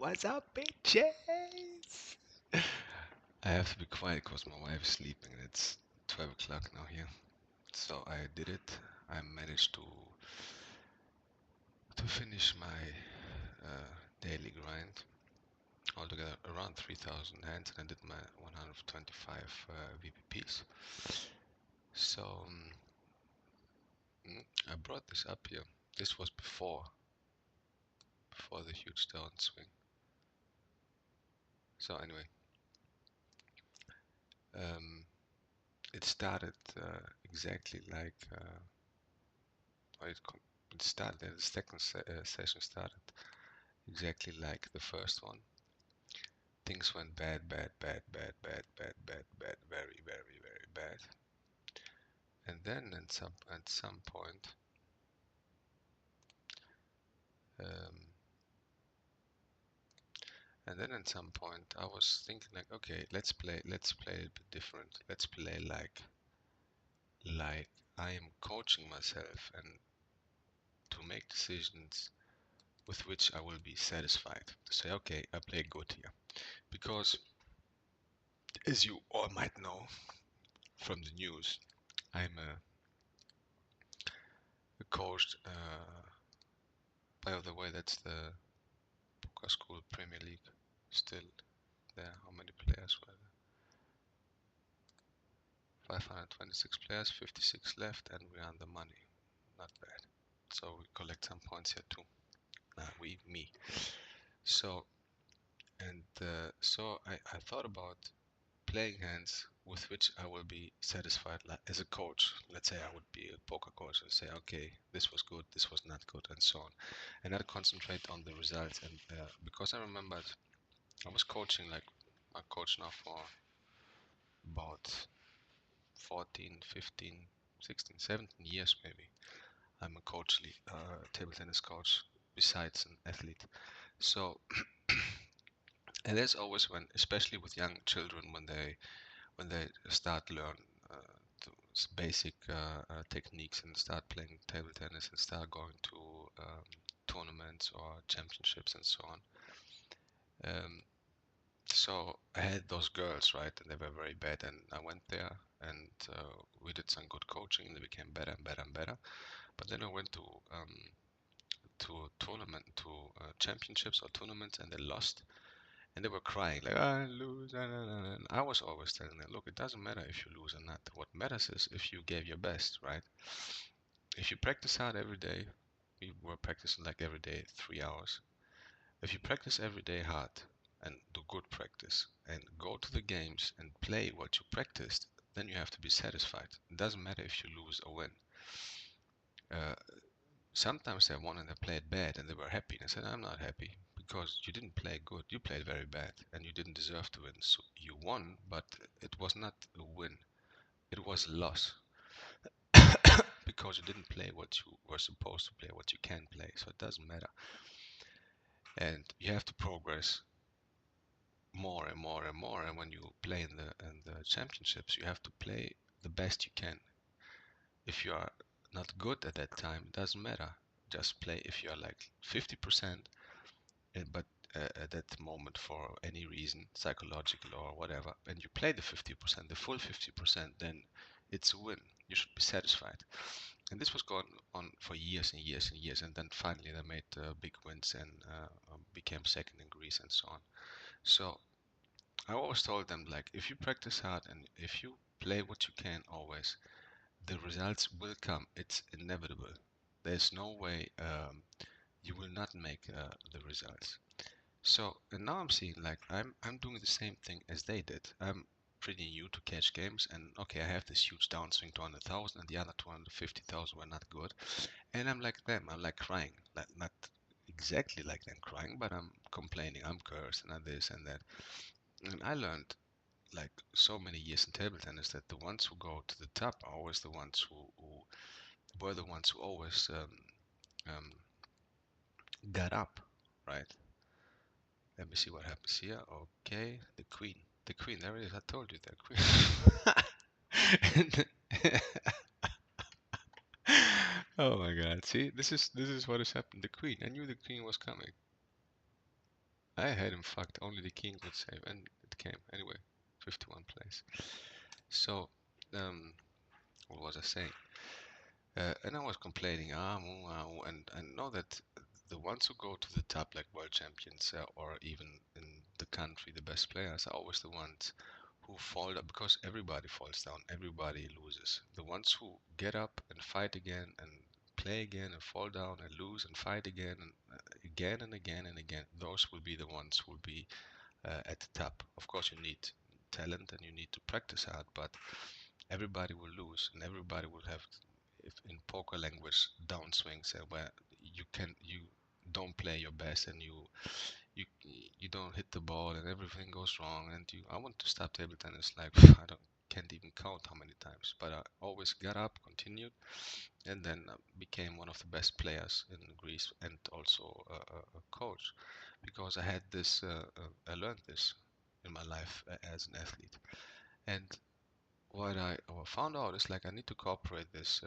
What's up, bitches? I have to be quiet because my wife is sleeping and it's 12 o'clock now here. So I did it. I managed to finish my daily grind. Altogether around 3,000 hands, and I did my 125 VPPs. So I brought this up here. This was before the huge downswing. So anyway, it started exactly like it started. The second session started exactly like the first one. Things went bad, very, very bad. And then at some point, I was thinking like, okay, let's play a bit different. Let's play like I am coaching myself and to make decisions with which I will be satisfied. To say, okay, I play good here, because as you all might know from the news, I'm a coach. By the way, that's the Poker School Premier League still there. How many players were there? 526 players, 56 left, and we're on the money. Not bad. So we collect some points here too. Me. So I thought about playing hands with which I will be satisfied, like, as a coach. Let's say I would be a poker coach and say, okay, this was good, this was not good, and so on. And I'd concentrate on the results. And because I remembered I was coaching, like I coach now for about 14, 15, 16, 17 years maybe. I'm a table tennis coach besides an athlete. So, and there's always when, especially with young children, when they start learn basic techniques and start playing table tennis and start going to tournaments or championships and so on. So I had those girls, right, and they were very bad, and I went there and we did some good coaching, and they became better and better and better. But then I went to championships or tournaments, and they lost, and they were crying like, I lose, and I was always telling them, look, it doesn't matter if you lose or not. What matters is if you gave your best, right? If you practice hard every day, we were practicing like every day 3 hours. If you practice every day hard and do good practice and go to the games and play what you practiced, then you have to be satisfied. It doesn't matter if you lose or win. Sometimes they won and they played bad and they were happy. And I said, I'm not happy because you didn't play good. You played very bad and you didn't deserve to win. So you won, but it was not a win. It was a loss because you didn't play what you were supposed to play, what you can play. So it doesn't matter. And you have to progress more and more and more. And when you play in the championships, you have to play the best you can. If you are not good at that time, it doesn't matter. Just play if you are like 50%, but at that moment for any reason, psychological or whatever, and you play the 50%, the full 50%, then it's a win. You should be satisfied. And this was going on for years and years and years, and then finally they made big wins and became second in Greece and so on. So I always told them, like, if you practice hard and if you play what you can always, the results will come. It's inevitable. There's no way you will not make the results. So, and now I'm seeing like I'm doing the same thing as they did. I'm pretty new to cash games, and okay, I have this huge downswing to 100,000, and the other 250,000 were not good. And I'm like them. I'm like crying, like not exactly like them crying, but I'm complaining. I'm cursed and this and that. And I learned, like so many years in table tennis, that the ones who go to the top are always the ones who were the ones who always um, got up, right? Let me see what happens here. Okay, the queen. The queen, there it is. I told you that queen. Oh my god. See, this is what has happened. The queen. I knew the queen was coming. I had him fucked. Only the king could save, and it came anyway. 51 place. So, what was I saying? And I was complaining, and I know that the ones who go to the top, like world champions, or even in the country, the best players are always the ones who fall down, because everybody falls down, everybody loses. The ones who get up and fight again and play again and fall down and lose and fight again and again and again and again, those will be the ones who will be at the top. Of course, you need talent and you need to practice hard, but everybody will lose and everybody will have, if in poker language, downswings, where you don't play your best and you you don't hit the ball and everything goes wrong, and I want to stop table tennis, like I don't can't even count how many times, but I always got up, continued, and then became one of the best players in Greece, and also a coach, because I had this I learned this in my life as an athlete. And what I found out is, like, I need to cooperate this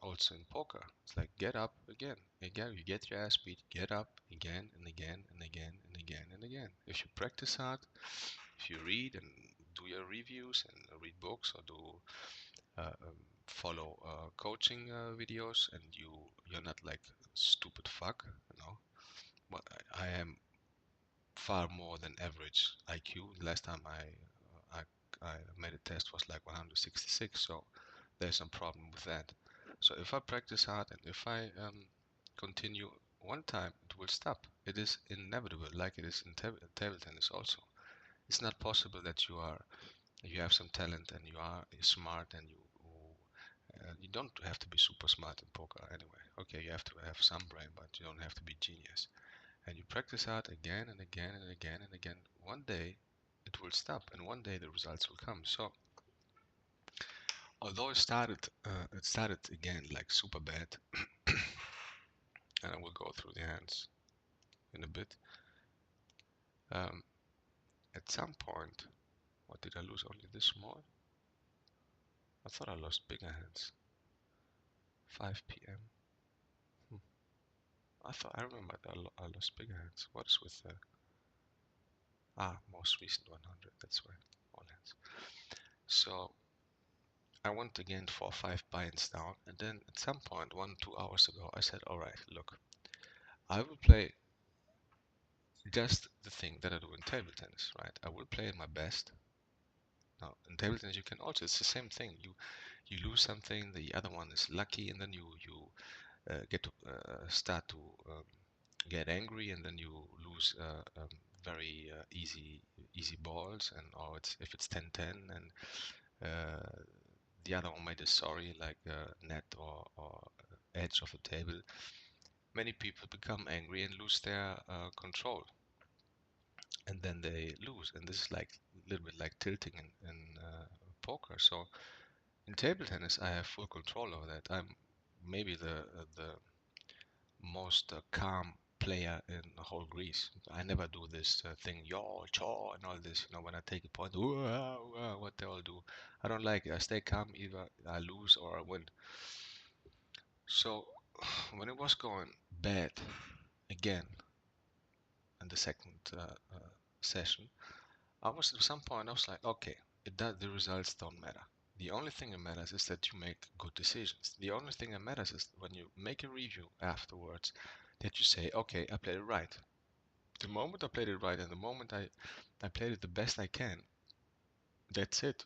also in poker. It's like, get up again. Again, you get your ass beat, get up again and again and again and again and again. If you practice hard, if you read and do your reviews and read books, or do follow coaching videos, and you're not like stupid fuck, you know. But I am far more than average IQ. Last time I made a test was like 166, so there's some problem with that. So if I practice hard and if I continue, one time it will stop. It is inevitable, like it is in table tennis also. It's not possible that you have some talent and you are smart, and you don't have to be super smart in poker anyway. Okay, you have to have some brain, but you don't have to be genius. And you practice hard again and again and again and again. One day it will stop, and one day the results will come. So although it started again like super bad, and I will go through the hands in a bit. At some point, what did I lose? Only this small? I thought I lost bigger hands. 5 p.m. I remember that I lost bigger hands. What is with the most recent 100? That's why, all hands. So I went again 4-5 buy-ins down, and then at some point, 1-2 hours ago, I said, all right, look, I will play just the thing that I do in table tennis, right? I will play my best. Now, in table tennis, you can also, it's the same thing. You lose something, the other one is lucky, and then you get to start to get angry, and then you lose very easy balls, and or it's if it's 10-10, and the other one made a sorry, like net or edge of the table. Many people become angry and lose their control, and then they lose. And this is like a little bit like tilting in poker. So in table tennis, I have full control over that. I'm maybe the most calm player in the whole Greece. I never do this thing, yaw, chaw, and all this. You know, when I take a point, what they all do. I don't like it. I stay calm, either I lose or I win. So when it was going bad again in the second session, I was at some point I was like, okay, the results don't matter. The only thing that matters is that you make good decisions. The only thing that matters is when you make a review afterwards, that you say, okay, I played it right. The moment I played it right and the moment I played it the best I can, that's it.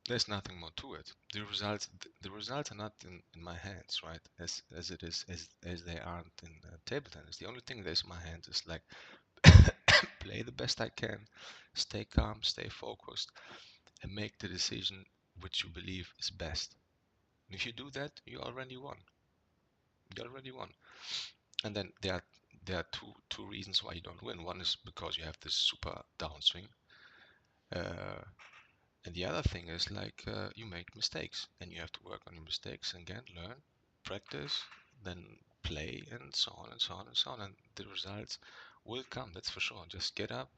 There's nothing more to it. The results are not in my hands, right? As it is as they aren't in table tennis. The only thing that's in my hands is like play the best I can, stay calm, stay focused, and make the decision which you believe is best. And if you do that, you already won. You already won. And then there are two reasons why you don't win. One is because you have this super downswing. And the other thing is like you make mistakes, and you have to work on your mistakes and again, learn, practice, then play, and so on and so on and so on. And the results will come, that's for sure. Just get up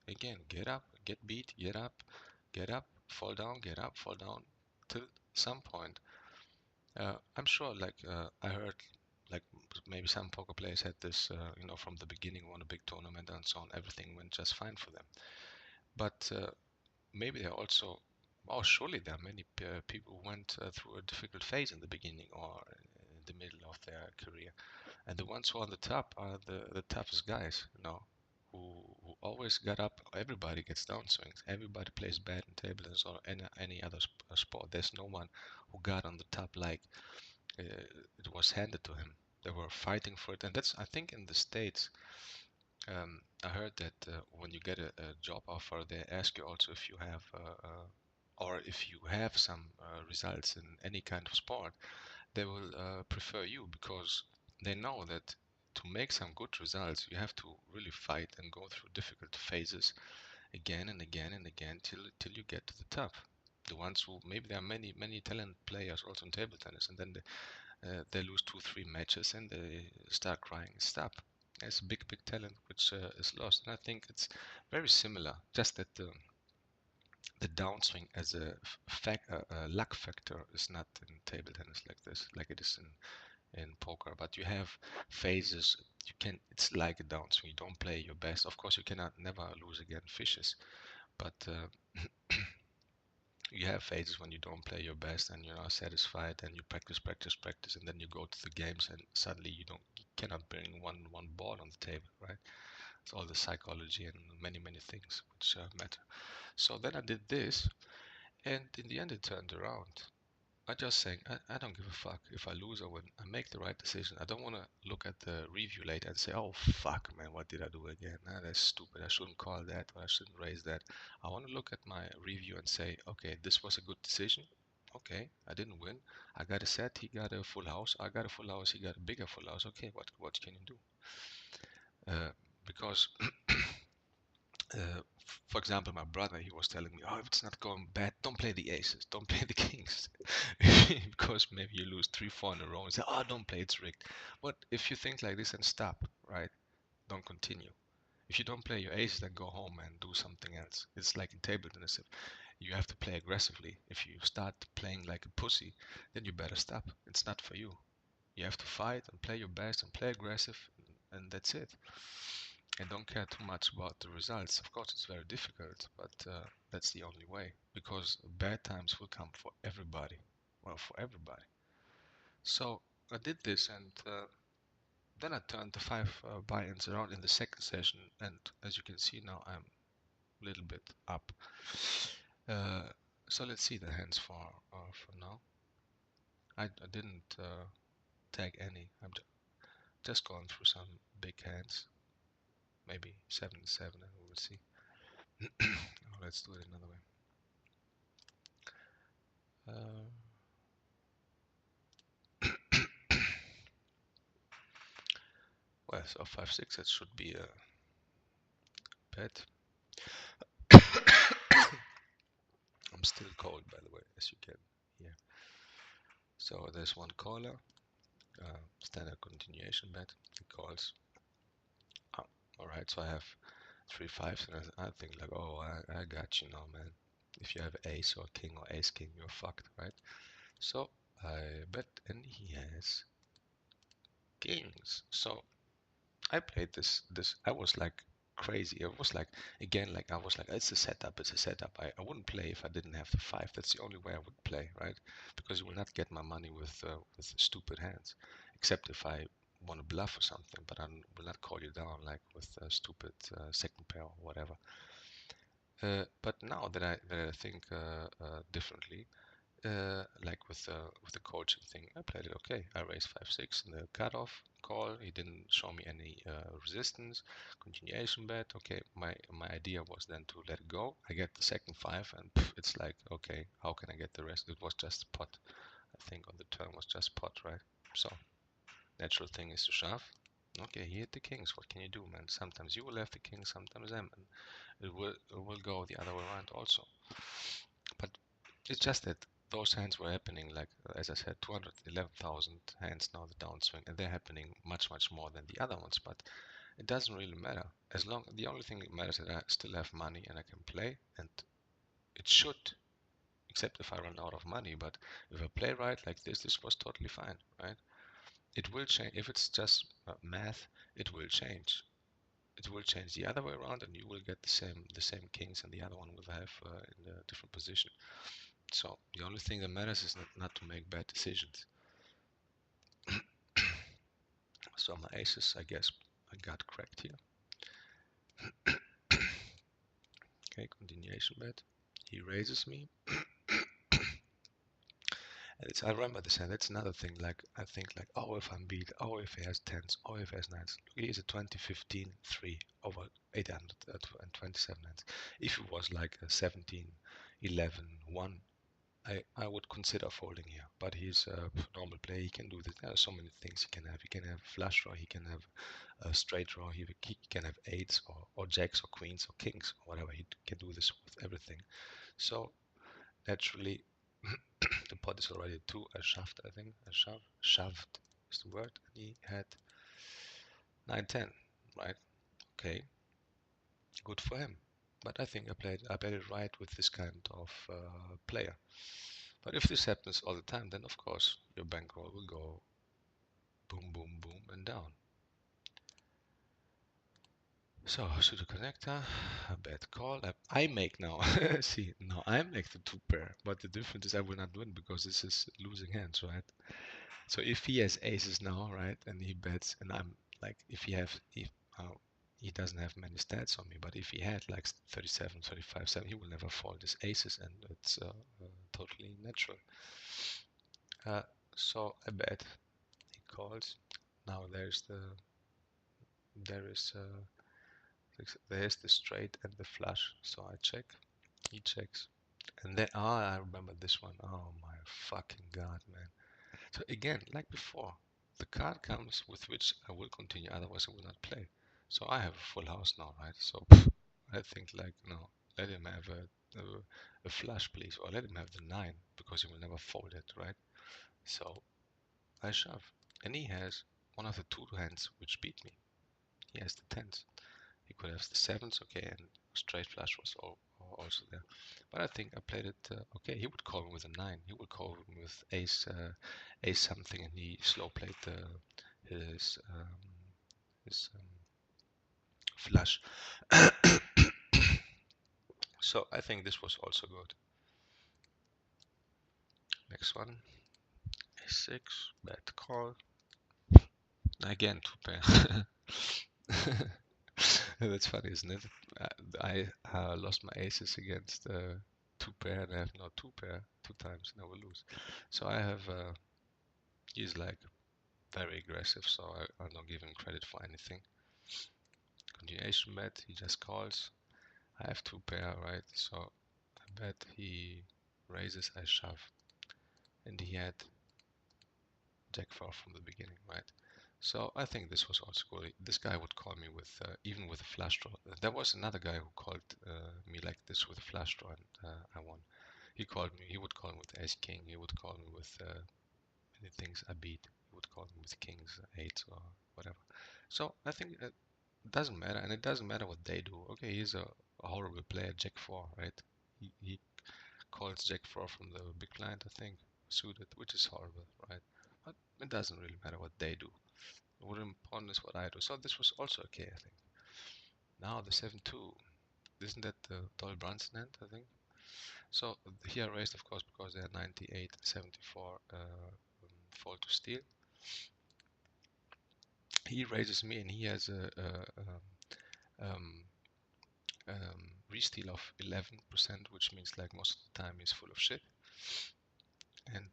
again, get up, get beat, get up, fall down, get up, fall down, till some point. I'm sure, like I heard like maybe some poker players had this, from the beginning, won a big tournament and so on. Everything went just fine for them. But maybe they also, oh, surely there are many people who went through a difficult phase in the beginning or in the middle of their career. And the ones who are on the top are the toughest guys, who always got up. Everybody gets downswings. Everybody plays bad in table tennis or any other sport. There's no one who got on the top like it was handed to him. They were fighting for it, and that's, I think, in the States. I heard that when you get a job offer, they ask you also if you have or if you have some results in any kind of sport. They will prefer you because they know that to make some good results, you have to really fight and go through difficult phases again and again and again till you get to the top. The ones who, maybe there are many talent players also in table tennis, and then they lose 2 3 matches and they start crying, stop. There's a big talent which is lost, and I think it's very similar, just that the downswing as a luck factor is not in table tennis like this, like it is in poker. But you have phases. You can. It's like a downswing. You don't play your best. Of course, you cannot never lose again fishes, but you have phases when you don't play your best and you're not satisfied, and you practice, and then you go to the games and suddenly you cannot bring one ball on the table, right? It's all the psychology and many things which matter. So then I did this, and in the end it turned around. I just saying, I don't give a fuck if I lose or win. I make the right decision. I don't want to look at the review later and say, oh fuck, man, what did I do again? Nah, that's stupid. I shouldn't call that, or I shouldn't raise that. I want to look at my review and say, okay, this was a good decision. Okay, I didn't win. I got a set. He got a full house. I got a full house. He got a bigger full house. Okay, what can you do? Because for example, my brother, he was telling me, oh, if it's not going bad, don't play the aces, don't play the kings. Because maybe you lose 3 4 in a row and say, oh, don't play, it's rigged. But if you think like this, then stop, right? Don't continue. If you don't play your aces, then go home and do something else. It's like in table tennis. You have to play aggressively. If you start playing like a pussy, then you better stop. It's not for you. You have to fight and play your best and play aggressive, and that's it. I don't care too much about the results. Of course, it's very difficult, but that's the only way, because bad times will come for everybody. Well, for everybody. So I did this, and then I turned the 5 buy-ins around in the second session, and as you can see now, I'm a little bit up. Uh, so let's see the hands for now. I didn't tag any. I'm just going through some big hands, maybe 7 7, and we will see. Let's do it another way. Well, so 5 6, that should be a bet. I'm still cold, by the way, as you can hear. So there's one caller, standard continuation bet. He calls. Oh, all right, so I have 3 5s, and I think like, oh, I got you now, man. If you have ace or king or ace king, you're fucked, right? So I bet, and he has kings. So I played this. I was like crazy. I was like, again, like I was like, it's a setup. It's a setup. I wouldn't play if I didn't have the 5. That's the only way I would play, right? Because you will not get my money with stupid hands, except if I want to bluff or something. But I will not call you down like with a stupid second pair or whatever. But now that I think differently, like with the coaching thing, I played it okay. I raised 5 6 in the cutoff call. He didn't show me any resistance. Continuation bet. Okay, my idea was then to let it go. I get the second 5, and it's like, okay, how can I get the rest? It was just pot. I think on the turn was just pot, right? So natural thing is to shove. Okay, he hit the kings. What can you do, man? Sometimes you will have the king, sometimes them, and it will go the other way around also. But it's just that those hands were happening, like as I said, 211,000 hands now, the downswing, and they're happening much more than the other ones. But it doesn't really matter, as long the only thing that matters is that I still have money and I can play, and it should, except if I run out of money. But if I play right like this was totally fine, right? It will change. If it's just math, it will change. It will change the other way around, and you will get the same kings, and the other one will have in a different position. So the only thing that matters is not to make bad decisions. So my aces, I guess I got correct here. Okay, continuation bet. He raises me. And I remember this hand. That's another thing. Like I think like, oh, if I'm beat, oh, if he has tens, oh, if he has nines. Look, he's a 2015 3 over 827 hands. If it was like a 17, 11, 1, I would consider folding here. But he's a normal player. He can do this. There are so many things he can have. He can have flush draw. He can have a straight draw. He can have eights or jacks or queens or kings or whatever. He can do this with everything. So naturally, the pot is already 2. I shoved, I think. Shoved is the word. And he had 9-10, right? Okay, good for him. But I think I played it right with this kind of player. But if this happens all the time, then of course your bankroll will go boom, boom, boom, and down. So pseudo connector, a bad call. I make now. See, now I make the 2 pair, but the difference is I will not win because this is losing hands, right? So if he has aces now, right, and he bets, and I'm like, if he doesn't have many stats on me, but if he had like 37, 35, 7, he will never fold his aces, and it's totally natural. So I bet he calls. Now there's the straight and the flush. So I check. He checks, and then I remember this one. Oh my fucking god, man! So again, like before, the card comes with which I will continue, otherwise I will not play. So I have a full house now, right? So I think like, no, let him have a flush, please, or let him have the 9, because he will never fold it, right? So I shove, and he has one of the 2 hands which beat me. He has the 10s. He could have the 7s, okay, and straight flush was also there. But I think I played it okay. He would call me with a 9. He would call me with ace something, and he slow played his flush. So I think this was also good. Next one, a6, bad call. Again, 2 pair. That's funny, isn't it? I lost my aces against 2 pair, and I have now 2 pair 2 times, and I will lose. So I have, he's like very aggressive, so I don't give him credit for anything. Continuation bet, he just calls. I have 2 pair, right? So I bet he raises, I shove. And he had Jack 4 from the beginning, right? So I think this was also good. This guy would call me with, even with a flush draw. There was another guy who called me like this with a flush draw, and I won. He would call me with ace king, he would call me with many things I beat. He would call me with kings, 8s, or whatever. So I think it doesn't matter, and it doesn't matter what they do. Okay, he's a horrible player, Jack 4, right? He calls Jack 4 from the big blind, I think, suited, which is horrible, right? But it doesn't really matter what they do. What important is what I do. So this was also okay, I think. Now the 7-2. Isn't that the Doyle Brunson hand, I think? So here I raised, of course, because they are 98, 74 fold to steal. He raises me, and he has a re-steal of 11%, which means like most of the time he's full of shit. And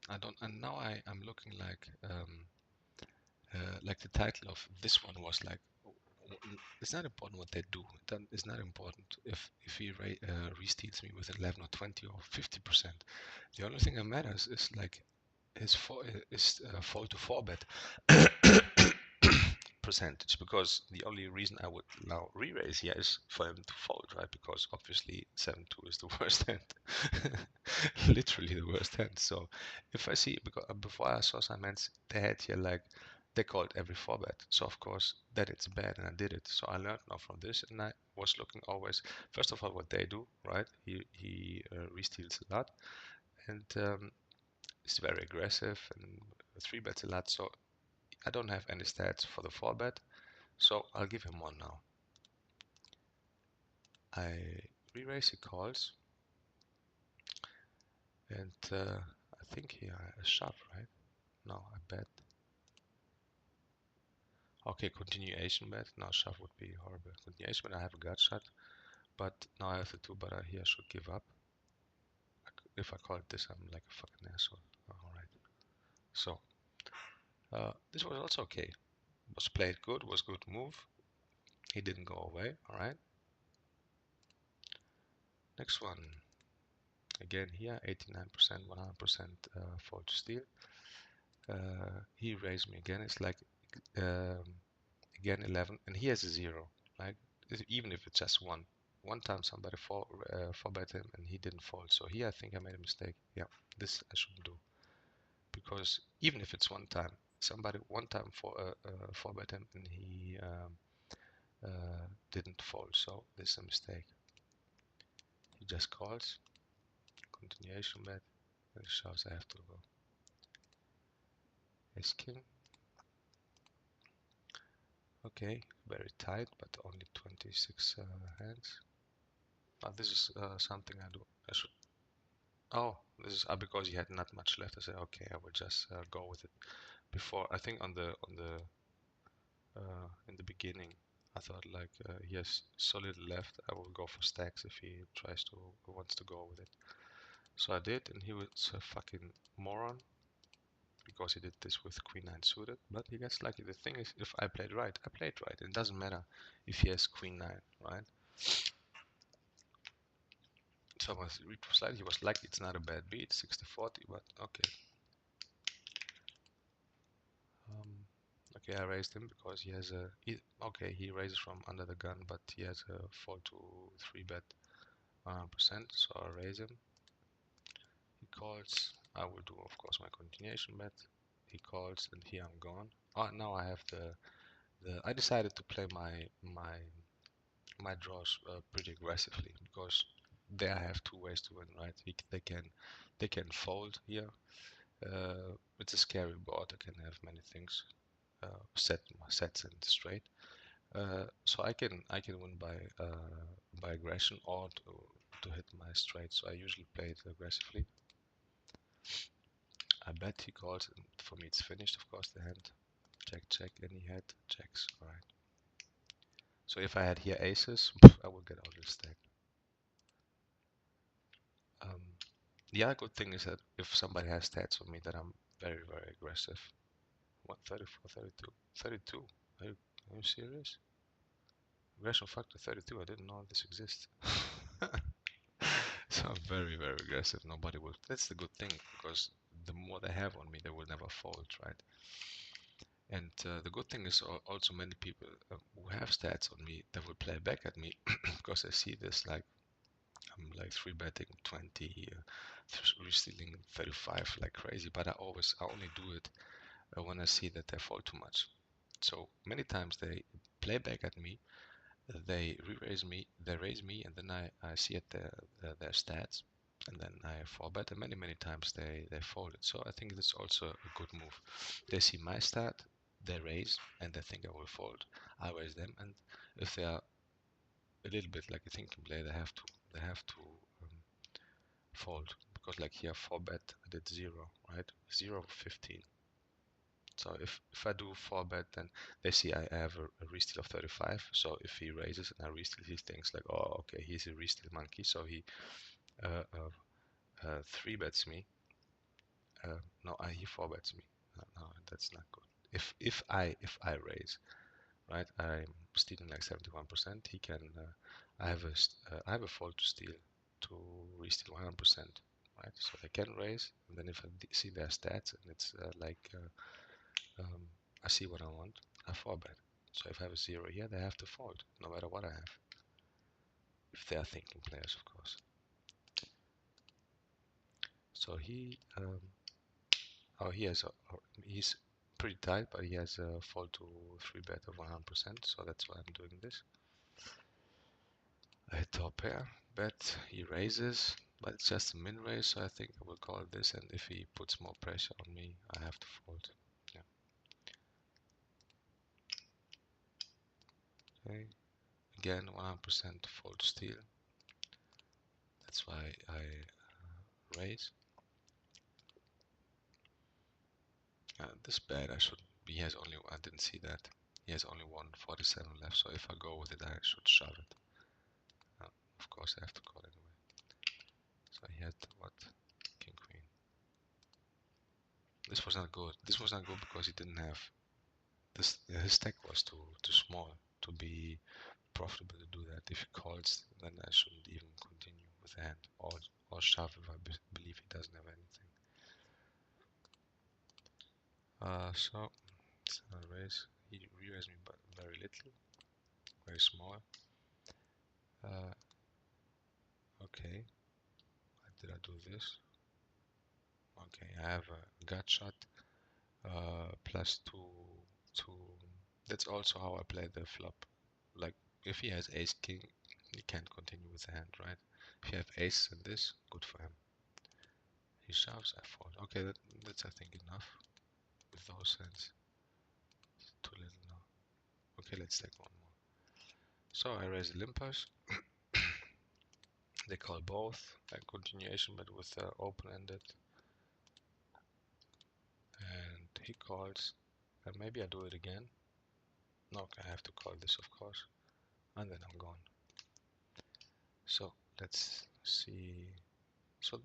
I don't. And now I'm looking like the title of this one was like, it's not important what they do. It's not important if he re-steals me with 11 or 20 or 50%. The only thing that matters is like his fold to 4 bet percentage, because the only reason I would now re-raise here is for him to fold, right? Because obviously 7-2 is the worst hand, literally the worst hand. So if I see, because before I saw some hands, they had here like they called every 4 bet, so of course that it's bad, and I did it. So I learned now from this, and I was looking always first of all what they do, right? He re-steals a lot, and it's very aggressive and 3 bets a lot. So I don't have any stats for the 4-bet, so I'll give him one now. I re-raise, he calls, and I think he a shove, right? No, I bet. Okay, continuation bet. No, shove would be horrible. Continuation bet, I have a gut shot, but now I have the 2, but here I should give up. If I call it this, I'm like a fucking asshole. Alright. So, this was also okay. Was played good, was good move. He didn't go away, alright. Next one. Again here, 89%, 100% fold to steal. He raised me again. It's like, again 11, and he has a 0. Like, even if it's just one. One time somebody 4-bet him and he didn't fold. So here I think I made a mistake. Yeah, this I shouldn't do. Because even if it's one time, somebody one time 4-bet him and he didn't fold. So this is a mistake. He just calls. Continuation bet. And shows I have to go. Ace king. Okay, very tight, but only 26 hands. This is something I do. I should. Oh, this is because he had not much left. I said, okay, I will just go with it. Before, I think on the in the beginning, I thought like he has so little left. I will go for stacks if he wants to go with it. So I did, and he was a fucking moron because he did this with Queen 9 suited. But he gets lucky. The thing is, if I played right, I played right. It doesn't matter if he has Queen 9, right? So he was like, it's not a bad beat, 60-40, but okay. Okay, I raised him because he has okay, he raises from under the gun, but he has a 4 to 3-bet 100%, so I raise him. He calls, I will do, of course, my continuation bet. He calls, and here I'm gone. Oh, now I have I decided to play my draws pretty aggressively because there I have 2 ways to win, right? They can fold here. It's a scary board. I can have many things. Sets and straight. So I can win by aggression or to hit my straight. So I usually play it aggressively. I bet he calls, and for me it's finished. Of course, the hand check, and he had checks. All right. So if I had here aces, I will get out of the stack. The other good thing is that if somebody has stats on me, that I'm very, very aggressive. What, 34, 32? 32? Are you serious? Aggression factor 32, I didn't know this exists. So I'm very, very aggressive. Nobody will. That's the good thing, because the more they have on me, they will never fold, right? And the good thing is also many people who have stats on me, they will play back at me because they see this like I'm like 3-betting 20, re-stealing 35 like crazy. But I only do it when I see that they fold too much. So many times they play back at me, they raise me, and then I see at their stats, and then I 4-bet, and many times they fold it. So I think that's also a good move. They see my stat, they raise, and they think I will fold. I raise them, and if they are a little bit like a thinking player, they have to fold, because like here 4-bet, I did 0, right? 0 15. So if I do 4-bet, then they see I have a re-steal of 35. So if he raises and I re-steal, he thinks like, oh, okay, he's a re-steal monkey. So he 3-bets me. No, he 4-bets me. No, that's not good. If I raise, right, I'm stealing like 71%. He can. I have a fold to steal to re-steal 100%. Right, so they can raise, and then if I see their stats and it's I see what I want, I 4-bet. So if I have a 0 here, they have to fold, no matter what I have. If they are thinking players, of course. So he he's pretty tight, but he has a fold to 3-bet of 100%, so that's why I'm doing this. I hit top pair, bet, he raises, but it's just a min raise, so I think I will call this, and if he puts more pressure on me, I have to fold. Yeah. Okay, again 100% fold steal. That's why I raise. This bad. I should. He has only. I didn't see that. He has only 147 left. So if I go with it, I should shove it. Of course, I have to call anyway. So he had what? King queen. This was not good. This was not good because he didn't have this. His stack was too small to be profitable to do that. If he calls, then I shouldn't even continue with the hand or shove if I believe he doesn't have anything. So it's not a raise. He re-raised me, but very little, very small. Okay, why did I do this? Okay, I have a gut shot plus two. That's also how I play the flop. Like if he has ace king, he can't continue with the hand, right? If you have ace and this, good for him. He shoves, I fold. Okay, that's I think enough with those hands. Too little now. Okay, let's take one more. So I raise limpers. They call both a continuation, but with open-ended. And he calls, and maybe I do it again. No, I have to call this, of course, and then I'm gone. So let's see. So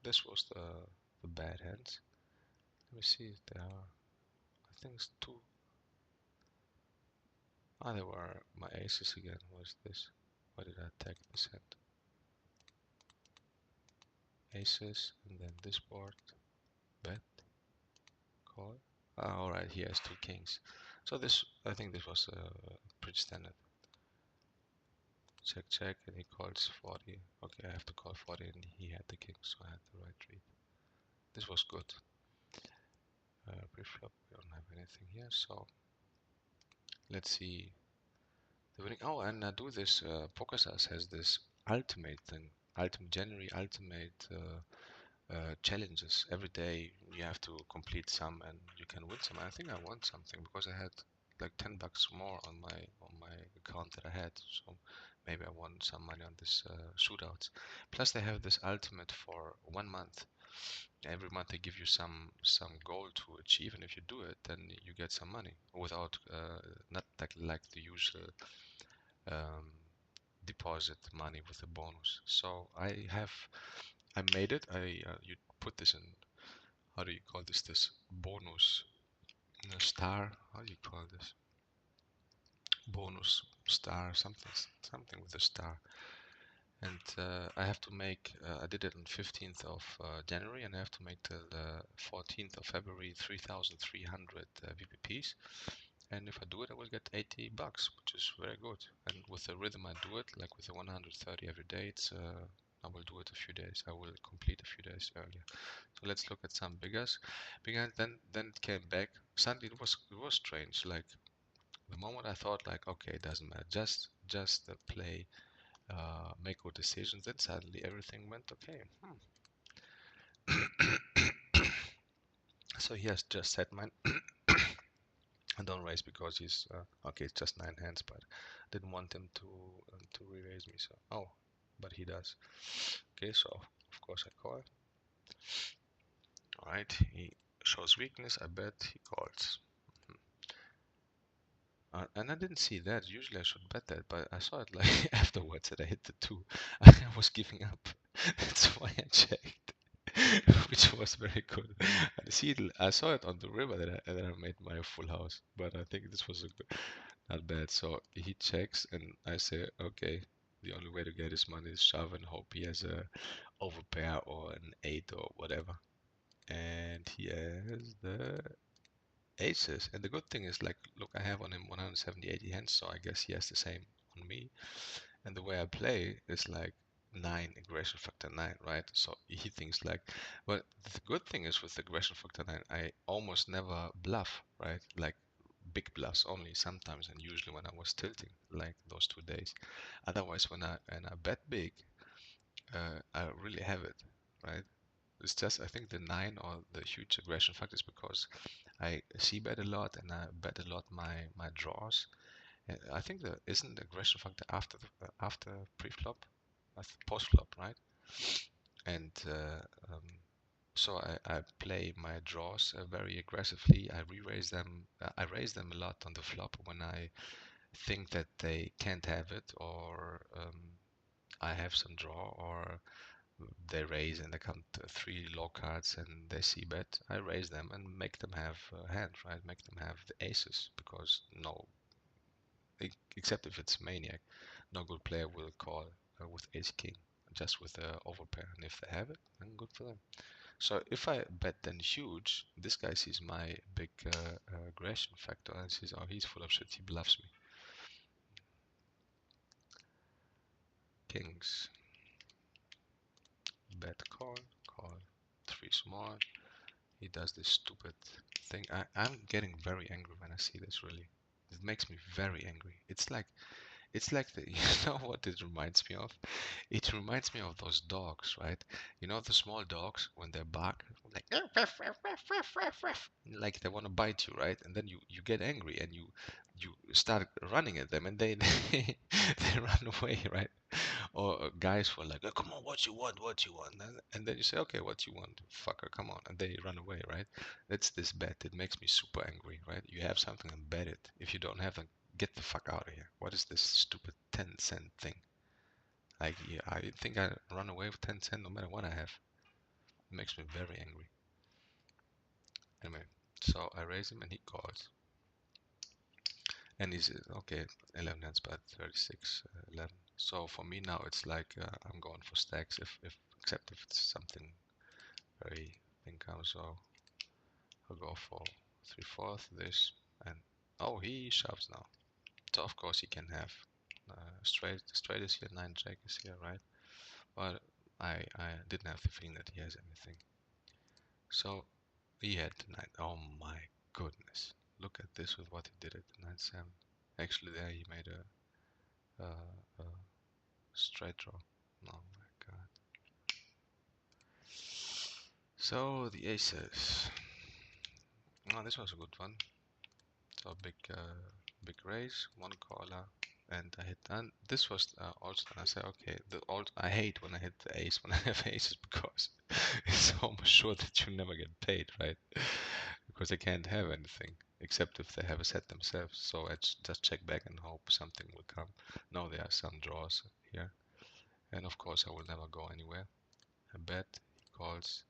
this was the bad hands. Let me see if there are. I think it's two. Ah, there were my aces again. What is this? Why did I attack this hand? Aces, and then this board. Bet. Call. Ah, alright, he has two kings. So this, I think this was pretty standard. Check, check, and he calls 40. Okay, I have to call 40, and he had the king, so I had the right read. This was good. Pre-flop, we don't have anything here, so let's see the winning. Oh, and do this. PokerStars has this ultimate thing, ultimate January ultimate challenges. Every day you have to complete some, and you can win some. I think I won something because I had like $10 more on my account that I had. So maybe I won some money on this shootouts. Plus they have this ultimate for 1 month. Every month they give you some goal to achieve, and if you do it, then you get some money without not like the usual um, deposit money with a bonus. So I made it. You put this in, how do you call this bonus star, how do you call this, bonus star, something with a star. And I have to make, I did it on 15th of January, and I have to make till the 14th of February 3,300 VPPs. And if I do it, I will get $80, which is very good. And with the rhythm I do it, like with the 130 every day, it's I will do it a few days. I will complete a few days earlier. So let's look at some biggers. Then it came back. Suddenly it was strange. Like the moment I thought like, okay, it doesn't matter, just play, make good decisions. Then suddenly everything went okay. So he has just set mine. I don't raise because he's okay. It's just 9 hands, but I didn't want him to re-raise me. So but he does. Okay, so of course I call. All right, he shows weakness. I bet he calls. And I didn't see that. Usually I should bet that, but I saw it like afterwards that I hit the 2. I was giving up. That's why I checked, which was very good. I saw it on the river that I made my full house, but I think this was not bad. So he checks, and I say, okay, the only way to get his money is shove and hope he has a overpair or an 8 or whatever. And he has the aces. And the good thing is, like, look, I have on him 170, 80 hands, so I guess he has the same on me. And the way I play is like 9 aggression factor 9, right? So he thinks like, but the good thing is with aggression factor 9, I almost never bluff, right? Like big bluffs only sometimes, and usually when I was tilting, like those 2 days. Otherwise, when I bet big, I really have it, right? It's just, I think the 9 or the huge aggression factor is because I see bet a lot and I bet a lot my draws. I think there isn't the aggression factor after after pre-flop, post-flop, right? And so I play my draws very aggressively. I re-raise them. I raise them a lot on the flop when I think that they can't have it, or I have some draw, or they raise and they come to three low cards and they see bet. I raise them and make them have a hand, right? Make them have the aces, because no, except if it's maniac, no good player will call with ace king, just with the overpair, and if they have it, then good for them. So if I bet then huge, this guy sees my big aggression factor and says, oh, he's full of shit, he bluffs me. Kings, bet call, call, 3 small. He does this stupid thing. I'm getting very angry when I see this, really. It makes me very angry. It's like the, you know what it reminds me of? It reminds me of those dogs, right? You know the small dogs when they bark, like "Ruff, ruff, ruff, ruff, ruff, ruff," like they want to bite you, right? And then you get angry and you start running at them, and they they run away, right? Or guys were like, oh, come on, what you want, what you want, and then you say, okay, what you want, fucker, come on, and they run away, right? That's this bet. It makes me super angry, right? You have something and bet it. If you don't have it, get the fuck out of here. What is this stupid 10-cent thing? Like, yeah, I think I run away with 10 cent no matter what I have. It makes me very angry. Anyway, so I raise him and he calls. And he says, okay, 11 hands, but 36, 11. So for me now, it's like I'm going for stacks, if except if it's something very income. So I'll go for 3/4 this, and oh, he shoves now. So of course he can have straight is here, 9 jack is here, right? But I didn't have the feeling that he has anything. So he had the 9. Oh my goodness! Look at this with what he did at the 9/7. Actually, there he made a straight draw. Oh my god! So the aces. Oh, this was a good one. So big raise, one caller, and I hit. And this was also. And I said, okay. I hate when I hit the ace when I have aces, because it's almost sure that you never get paid, right? Because they can't have anything except if they have a set themselves. So I just check back and hope something will come. No, there are some draws here, and of course I will never go anywhere. I bet he calls,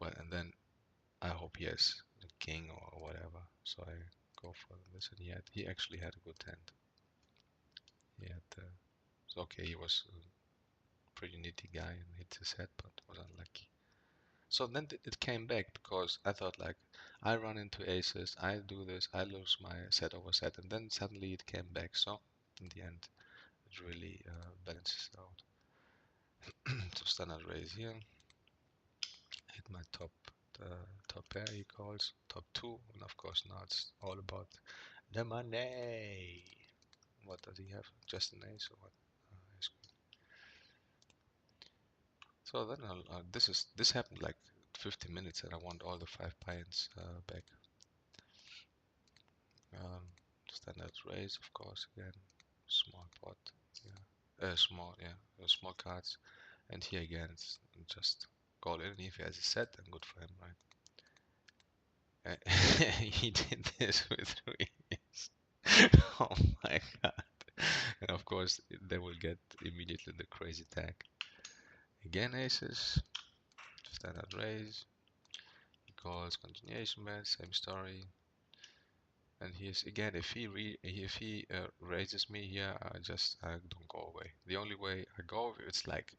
well, and then I hope he has the king or whatever. So I go for this, and he actually had a good hand. He had so okay, he was a pretty nitty guy and hit his head, but was unlucky. So then it came back, because I thought, like, I run into aces, I do this, I lose my set over set, and then suddenly it came back. So in the end, it really balances out. So standard raise here, hit my top pair, he calls top 2, and of course now it's all about the money. What does he have? Just an ace or what? So then this happened like 15 minutes, and I want all the 5 pints back. Standard raise, of course, again, small pot, yeah, small cards, and here again it's just call in. If he has a set, then good for him, right? He did this with Ruiz. Oh my god! And of course they will get immediately the crazy tag. Again aces, standard raise. He calls continuation bet, same story. And here's again, if he raises me here, I don't go away. The only way I go, it's like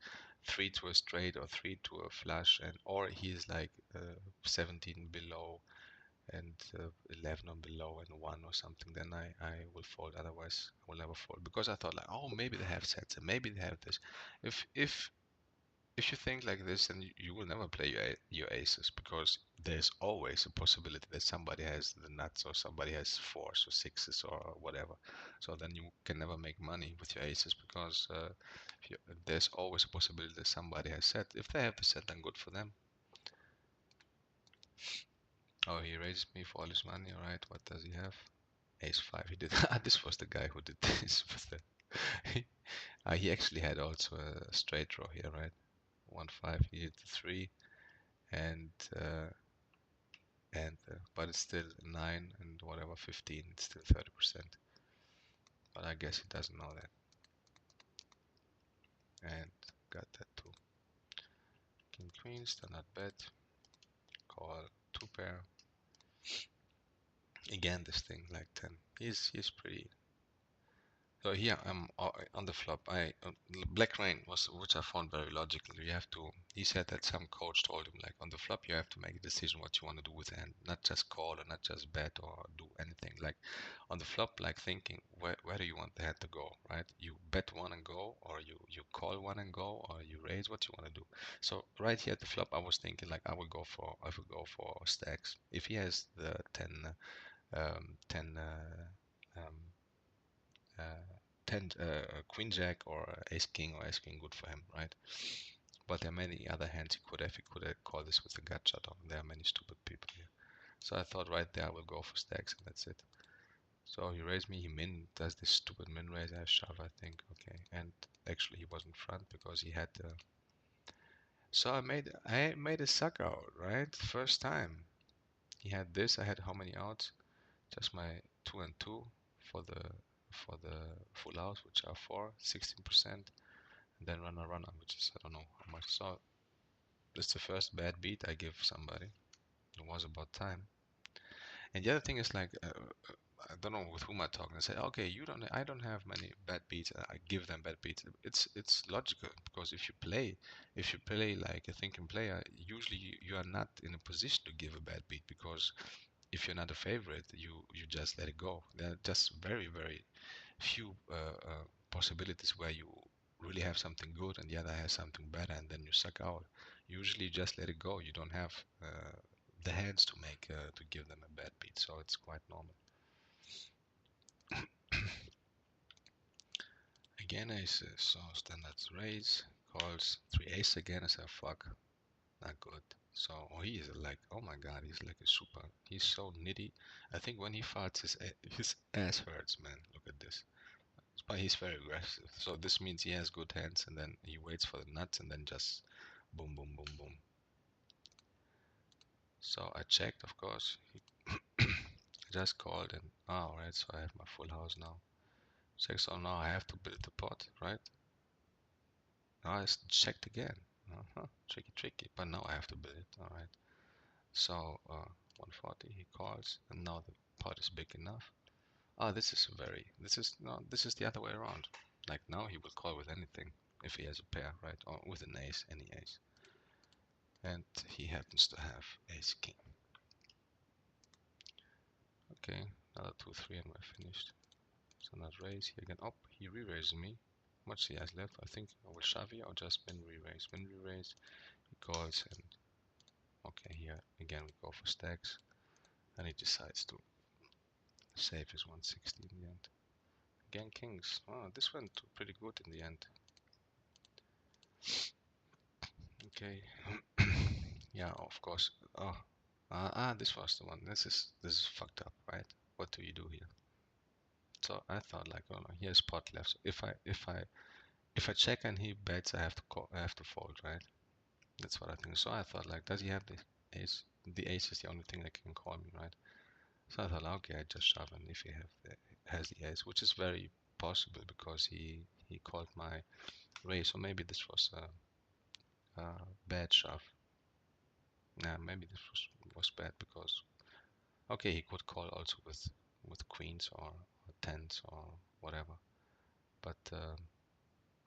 3 to a straight or 3 to a flush, and or he's like 17 below and 11 or below and 1 or something. Then I will fold. Otherwise, I will never fold, because I thought, like, oh, maybe they have sets and maybe they have this. If you think like this, then you will never play your aces, because there's always a possibility that somebody has the nuts, or somebody has 4s or 6s or whatever. So then you can never make money with your aces, because there's always a possibility that somebody has set. If they have the set, then good for them. Oh, he raised me for all his money. All right, what does he have? Ace 5. He did. This was the guy who did this. He actually had also a straight draw here, right? 1-5. He hit the 3, and uh, but it's still 9 and whatever 15. It's still 30%. But I guess he doesn't know that. And got that too. King queen, standard bet. Call 2 pair. Again, this thing like 10. He's pretty. So here I'm on the flop. Black Rain was, which I found very logical. You have to. He said that some coach told him like on the flop you have to make a decision what you want to do with the hand, not just call or not just bet or do anything. Like on the flop, like thinking where do you want the hand to go, right? You bet one and go, or you call one and go, or you raise. What you want to do. So right here at the flop, I was thinking like I would go for stacks. If he has the 10 10 uh, 10 queen jack or ace king or ace king, good for him, right? But there are many other hands he could have called this with a gut shot on. There are many stupid people here. So I thought right there I will go for stacks and that's it. So he raised me, he does this stupid min raise, I shove, I think, okay. And actually he was in front because he had the. So I made a suck out, right? First time. He had this, I had how many outs? Just my 2 and 2 for the full house, which are 16%, and then runner, which is I don't know how much. So that's the first bad beat I give somebody. It was about time. And the other thing is like I don't know with whom I talk. I say, okay, I don't have many bad beats. I give them bad beats. It's logical because if you play like a thinking player, usually you are not in a position to give a bad beat because if you're not a favorite, you just let it go. There are just very few possibilities where you really have something good and the other has something better, and then you suck out. Usually, just let it go. You don't have the hands to make to give them a bad beat, so it's quite normal. Again, aces. So standard raise, calls 3 ace again. I say fuck, not good. So he is like, oh my god, he's like a super. He's so nitty. I think when he farts, his ass hurts, man. Look at this. But he's very aggressive. So this means he has good hands, and then he waits for the nuts, and then just boom, boom, boom, boom. So I checked, of course. I just called, and all right. So I have my full house now. Check. So now I have to build the pot, right? Now I checked again. Tricky, tricky. But now I have to build it. All right. So 140. He calls, and now the pot is big enough. Oh, this is no, this is the other way around. Like now he will call with anything if he has a pair, right? Or with an ace, any ace. And he happens to have ace king. Okay, another 2-3 and we're finished. So not raise here again. Oh, he re-raises me. How much he has left? I think I will shove here or just min re-raise. Min re-raise, he calls, and okay, here again we go for stacks. And he decides to save his 160 in the end. Again kings. Oh, this went pretty good in the end. Okay. Yeah, of course. Oh, this was the one. This is fucked up, right? What do you do here? So I thought like, oh no, he has pot left. So if I check and he bets, I have to call, I have to fold, right? That's what I think. So I thought like, does he have the ace? The ace is the only thing that can call me, right? So I thought, okay, I just shove, and if he has the ace, which is very possible because he called my raise, so maybe this was a bad shove. Nah, maybe this was bad because okay, he could call also with queens or tens or whatever. But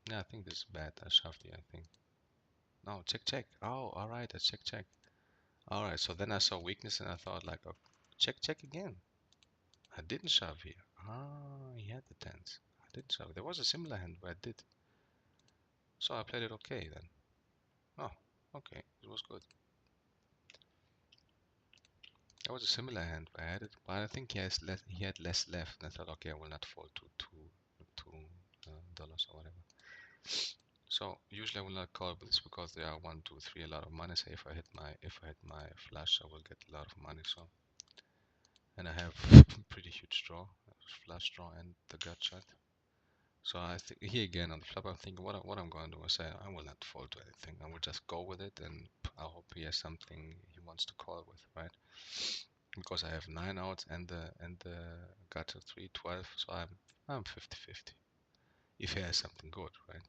yeah, I think this is bad. I shoved here, I think. No, check, check. Oh, all right, I check, check. All right, so then I saw weakness and I thought like, oh, check, check again. I didn't shove here. Ah, he had the tens. I didn't shove. There was a similar hand where I did. So I played it okay then. Oh, okay, it was good. There was a similar hand where I had it, but I think he had less left, and I thought, okay, I will not fall to $2 or whatever. So usually I will not call with this because there are 1, 2, 3 a lot of money. Say if I hit my flush, I will get a lot of money. So, and I have pretty huge draw, flush draw and the gut shot. So I think here again on the flop, I'm thinking what I'm going to do is say I will not fold to anything. I will just go with it, and I hope he has something he wants to call with, right? Because I have 9 outs and the gutter 3, 12, so I'm 50-50. If he has something good, right?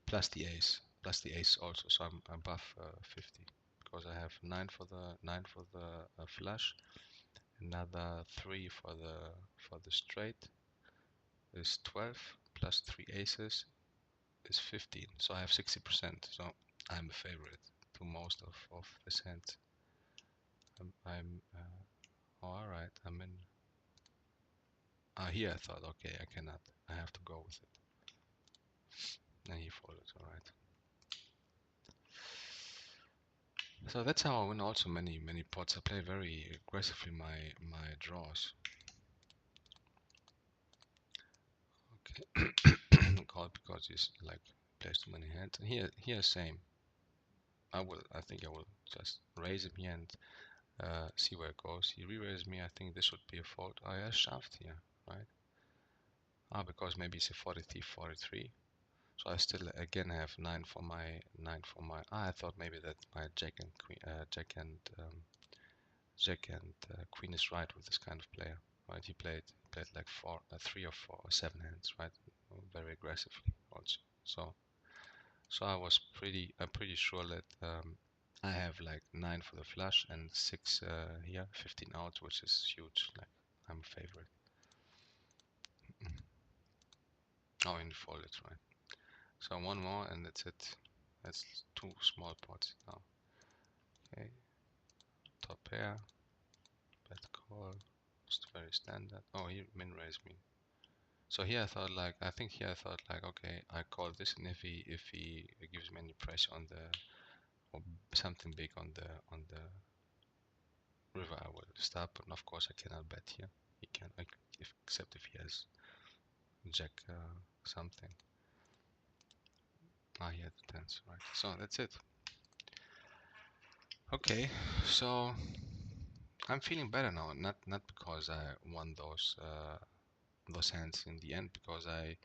Plus the ace also, so I'm above 50 because I have 9 for the flush, another 3 for the straight is 12 plus 3 aces is 15, so I have 60%. So I'm a favorite to most of this hand. I'm oh, all right. I'm in. Here I thought, okay, I cannot. I have to go with it. And he folded. All right. So that's how I win also many pots. I play very aggressively my draws. Okay. Call because he's like plays too many hands. And here same. I think I will just raise him here and see where it goes. He re-raised me. I think this would be a fold. Oh yeah, shaft here, right? Because maybe it's a 43, 43. So I still again have 9 for my 9 for my. I thought maybe that my jack and queen, jack and queen is right with this kind of player, right? He played like 3 or 4 or 7 hands, right? Very aggressively also. So I'm pretty sure that I have like 9 for the flush and 6 here, 15 out, which is huge. Like I'm a favorite. Oh, and fold it, right? So one more and that's it. That's 2 small pots now. Okay, top pair, bet call, just very standard. Oh, he min raised me. So here I think here I thought like, okay, I call this, and if he gives me any pressure on the or something big on the river, I will stop. But of course, I cannot bet here. He can, except if he has jack something. He had the tens, right? So that's it. Okay, so I'm feeling better now. Not because I won those hands in the end, because I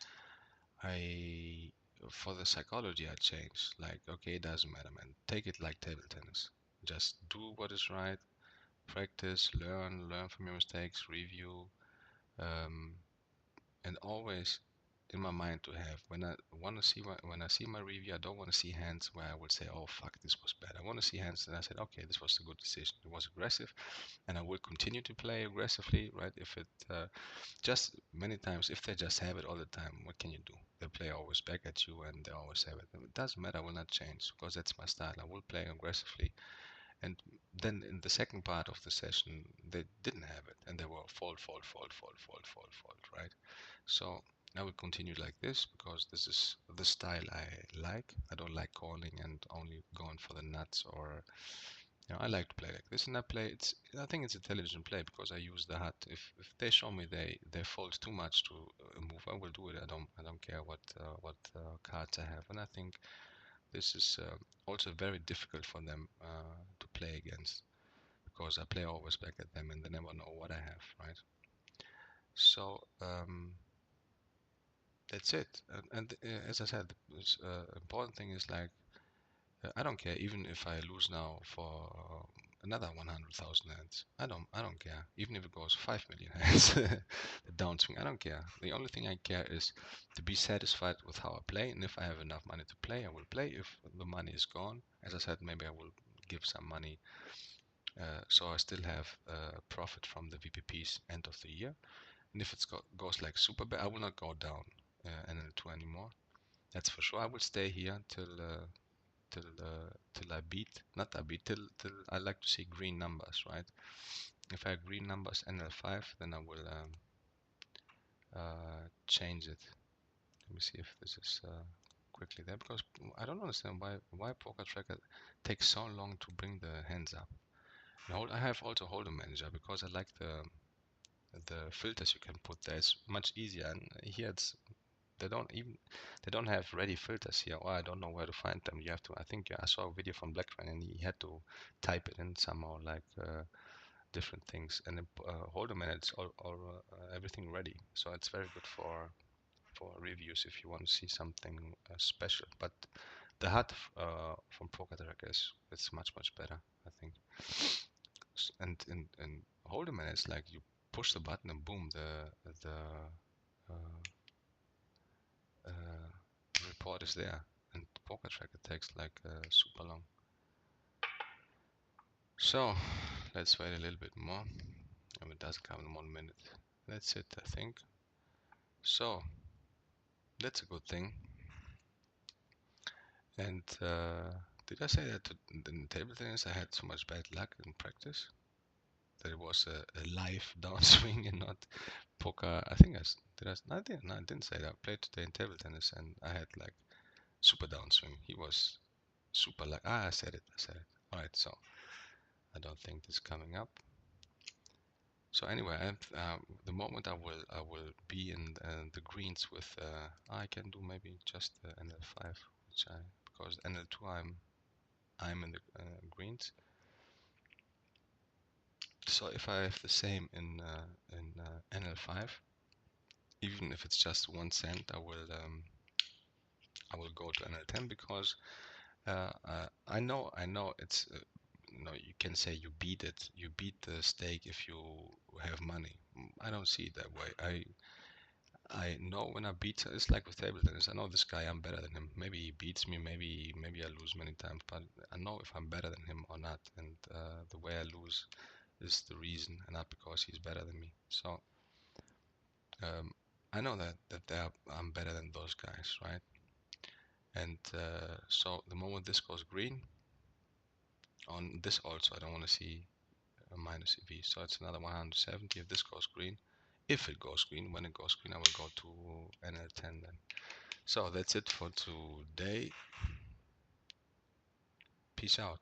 for the psychology I changed. Like, okay, it doesn't matter, man. Take it like table tennis. Just do what is right. Practice, learn from your mistakes, review, um, and always in my mind to have when I see my review, I don't want to see hands where I would say, oh fuck, this was bad. I want to see hands that I said, okay, this was a good decision. It was aggressive, and I will continue to play aggressively, right? If it just many times, if they just have it all the time, what can you do? They play always back at you, and they always have it. It doesn't matter. I will not change because that's my style. I will play aggressively, and then in the second part of the session, they didn't have it, and they were fold, fold, fold, fold, fold, fold, fold, right? So I will continue like this because this is the style I like. I don't like calling and only going for the nuts, or I like to play like this, and I think it's a television play because I use the hut. If they show me they fold too much to move, I will do it. I don't care what cards I have, and I think this is also very difficult for them to play against because I play always back at them and they never know what I have, right? So that's it. And as I said, the important thing is like I don't care even if I lose now for another 100,000 hands. I don't care. Even if it goes 5 million hands, the downswing, I don't care. The only thing I care is to be satisfied with how I play, and if I have enough money to play, I will play. If the money is gone, as I said, maybe I will give some money, so I still have profit from the VPPs end of the year. And if it goes like super bad, I will not go down NL2 anymore. That's for sure. I will stay here till I beat, not I beat, till I like to see green numbers, right? If I have green numbers NL5, then I will change it. Let me see if this is quickly there, because I don't understand why Poker Tracker takes so long to bring the hands up. I have also Hold'em Manager because I like the filters you can put there. It's much easier, and here they don't have ready filters here, or I don't know where to find them. You have to, I think, I saw a video from Blackfriend and he had to type it in somehow, like different things, and then hold a minute, or everything ready. So it's very good for reviews if you want to see something special. But the HUD from PokerTrack is it's much better, I think. And hold a minute, it's like you push the button and boom, the uh, report is there. And PokerTrack, it takes like super long. So let's wait a little bit more. It doesn't come in 1 minute. That's it, I think. So that's a good thing. And did I say that in table tennis I had so much bad luck in practice that it was a live downswing and not poker? I think I didn't say that. I played today in table tennis and I had like super downswing. He was super luck. I said it. All right, so I don't think this is coming up. So anyway, the moment I will be in the greens with I can do maybe just NL5, which because NL2 I'm in the greens. So if I have the same in NL5, even if it's just 1 cent, I will go to NL10 because I know it's you can say you beat the stake if you have money. I don't see it that way. I know when I beat, it's like with table tennis. I know this guy, I'm better than him. Maybe he beats me, maybe I lose many times, but I know if I'm better than him or not. And the way I lose is the reason, and not because he's better than me. So I know that I'm better than those guys, right? And so the moment this goes green, on this also I don't want to see a minus EV. So it's another 170 if this goes green. If it goes green, when it goes green, I will go to NL10 then. So that's it for today. Peace out.